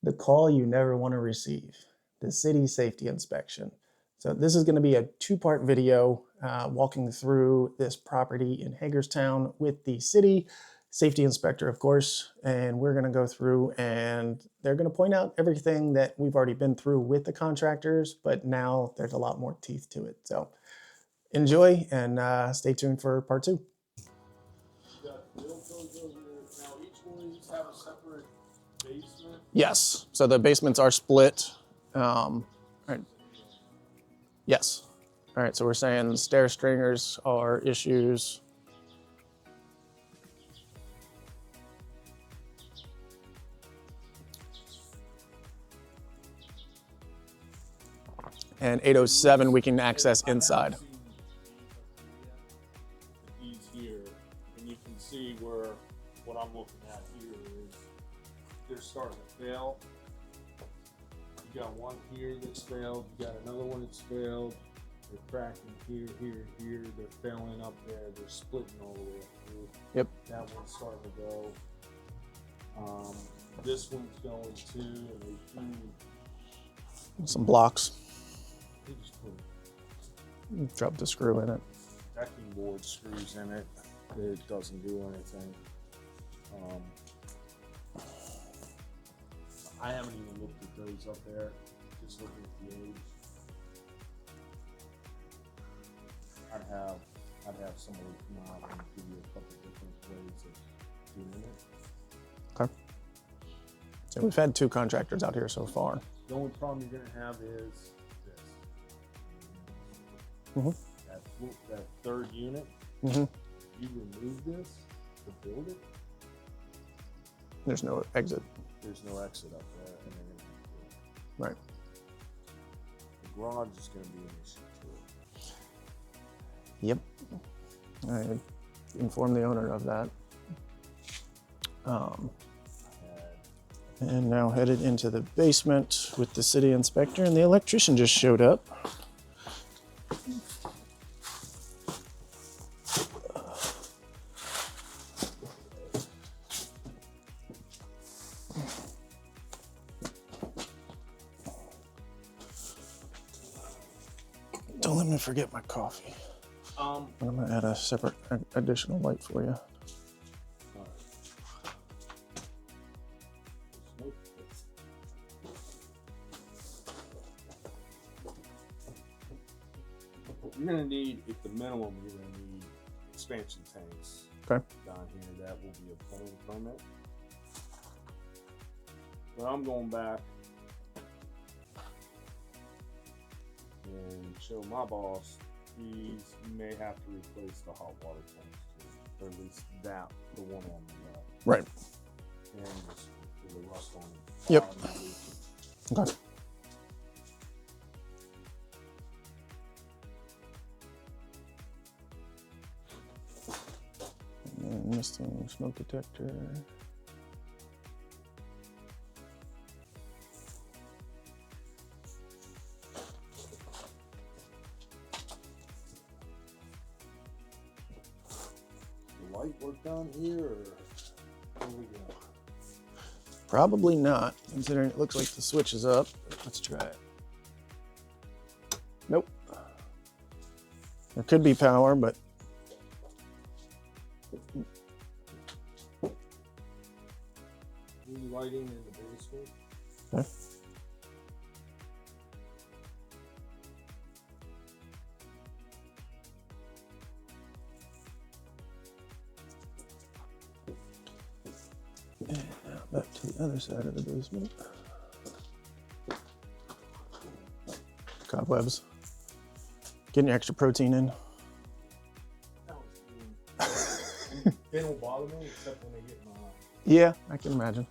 the call you never want to receive, the city safety inspection. So this is going to be a two-part video walking through this property in Hagerstown with the city safety inspector, of course, and we're going to go through and they're going to point out everything that we've already been through with the contractors, but now there's a lot more teeth to it. So enjoy and stay tuned for part 2. Now each one of these have a separate basement? Yes, so the basements are split. All right. Yes. All right, so we're saying stair stringers are issues. And 807 we can access inside. These here, and you can see where what I'm looking at here is they're starting to fail. You got one here that's failed, you got another one that's failed. They're cracking here, here, here. They're failing up there. They're splitting all the way up through. Yep. That one's starting to go. This one's going too, and they threw Some blocks. they just put Drop the screw in it. decking board screws in it. It doesn't do anything. I haven't even looked at those up there. Just looking at the age. I'd have somebody come out and give you a couple different ways of doing it. Okay. So we've had 2 contractors out here so far. The only problem you're gonna have is this. Mm-hmm. That third unit. Mm-hmm. You remove this to build it. There's no exit. There's no exit up there, and they're gonna have to do it. Right. The garage is gonna be an issue too. Yep. I informed the owner of that. And now headed into the basement with the city inspector, and the electrician just showed up. Don't let me forget my coffee. I'm gonna add a separate additional light for you. You're gonna need, at the minimum, you're gonna need expansion tanks. Okay. Down here, that will be a planning permit. But I'm going back and show my boss you may have to replace the hot water tanks too, or at least the one on the right. And just the rust on it. Yep. Okay. And missing smoke detector. Light work down here, or where we go? Probably not, considering it looks like the switch is up. Let's try it. Nope. There could be power, but New lighting in the basement. okay. And now back to the other side of the basement. Cobwebs. Getting your extra protein in. They don't bother me except when they get in my eye. Yeah, I can imagine.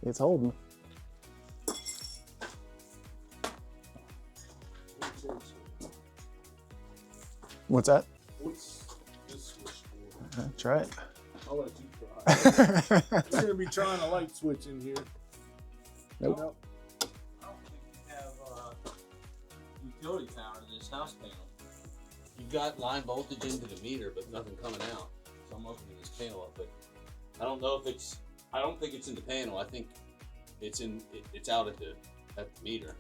It's holding. What's that? What's this switch for? Try it. I'll let you try. You're gonna be trying a light switch in here. Nope. I don't think you have utility power to this house panel. You've got line voltage into the meter, but nothing coming out. So I'm opening this panel up, but I don't know if it's. I don't think it's in the panel. I think it's in. It's out at the meter.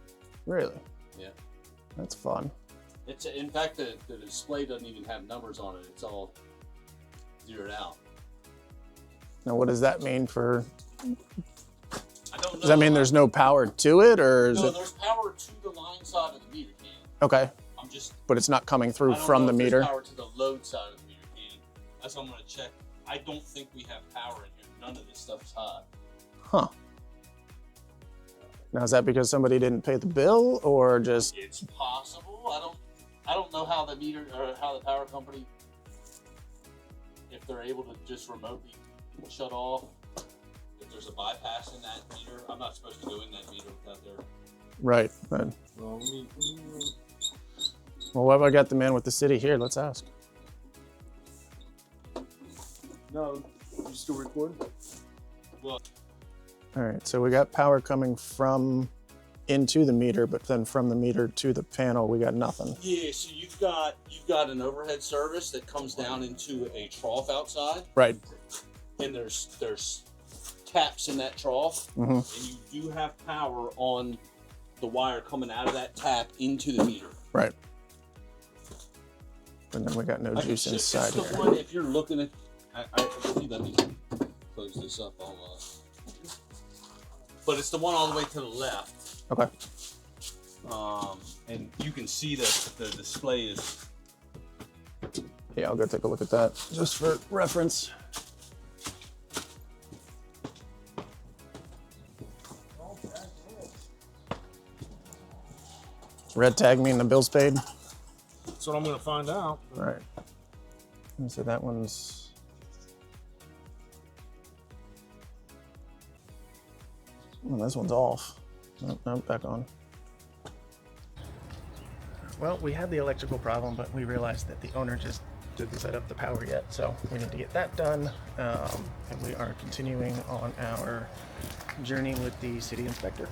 Really? Yeah. That's fun. It's in fact the display doesn't even have numbers on it. It's all zeroed out. Now, what does that mean for? I don't know. Does that mean there's no power to it, or is No, it? there's power to the line side of the meter can. Okay, I'm just. but it's not coming through I don't from know the if there's meter. Power to the load side of the meter can. That's what I'm gonna check. I don't think we have power in here. None of this stuff's hot. Huh. Now, is that because somebody didn't pay the bill, or just? It's possible. I don't know how the meter or how the power company, if they're able to just remotely shut off. If there's a bypass in that meter, I'm not supposed to go in that meter without their. Right. Well, Well, what have I got the man with the city here? Let's ask. no, you still recording? Well, All right, so we got power coming from into the meter, but then from the meter to the panel, we got nothing. yeah. So you've got an overhead service that comes down into a trough outside, Right. and there's taps in that trough, Mm-hmm. and you do have power on the wire coming out of that tap into the meter. Right. And then we got no I can juice show- inside it's the here. one, if you're looking at, let me close this up. But it's the one all the way to the left. Okay. And you can see that the display is. Yeah, I'll go take a look at that just for reference. Red tag mean the bill's paid? That's what I'm gonna find out. All right. And so that one's. Well, this one's off. Nope, nope, back on. Well, we had the electrical problem, but we realized that the owner just didn't set up the power yet, so we need to get that done. And we are continuing on our journey with the city inspector.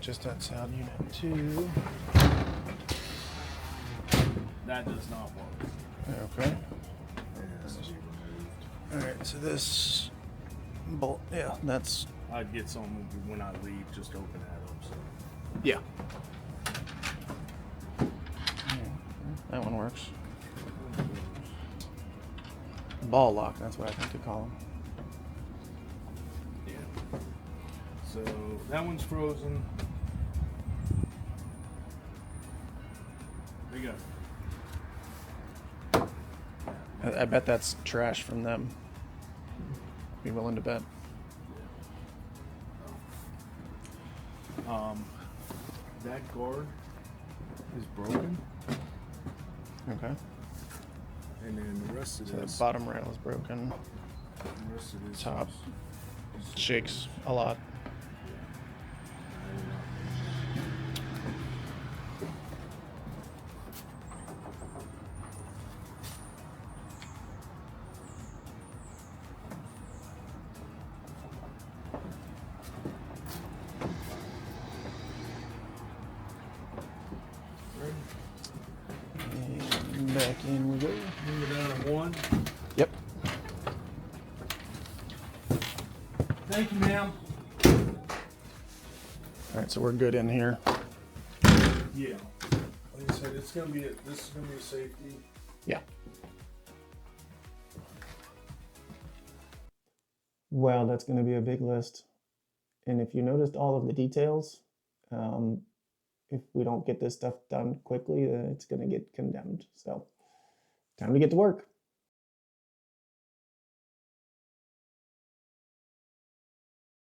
Just outside unit 2. That does not work. Okay. All right, so this bolt, yeah, that's, I'd get some when I leave, just open that up. So. yeah. That one works. Ball lock, that's what I think they call them. Yeah. So that one's frozen. There you go. I bet that's trash from them. Be willing to bet. That guard is broken, Okay. and then the rest of So the this. bottom rail is broken. The rest of this Top is- shakes a lot. And back in we go. Move it down to 1. Yep. Thank you, ma'am. All right, so we're good in here. Yeah. Like I said, this is gonna be a safety. Yeah. Wow, that's going to be a big list. And if you noticed all of the details, if we don't get this stuff done quickly, then it's going to get condemned. So, time to get to work.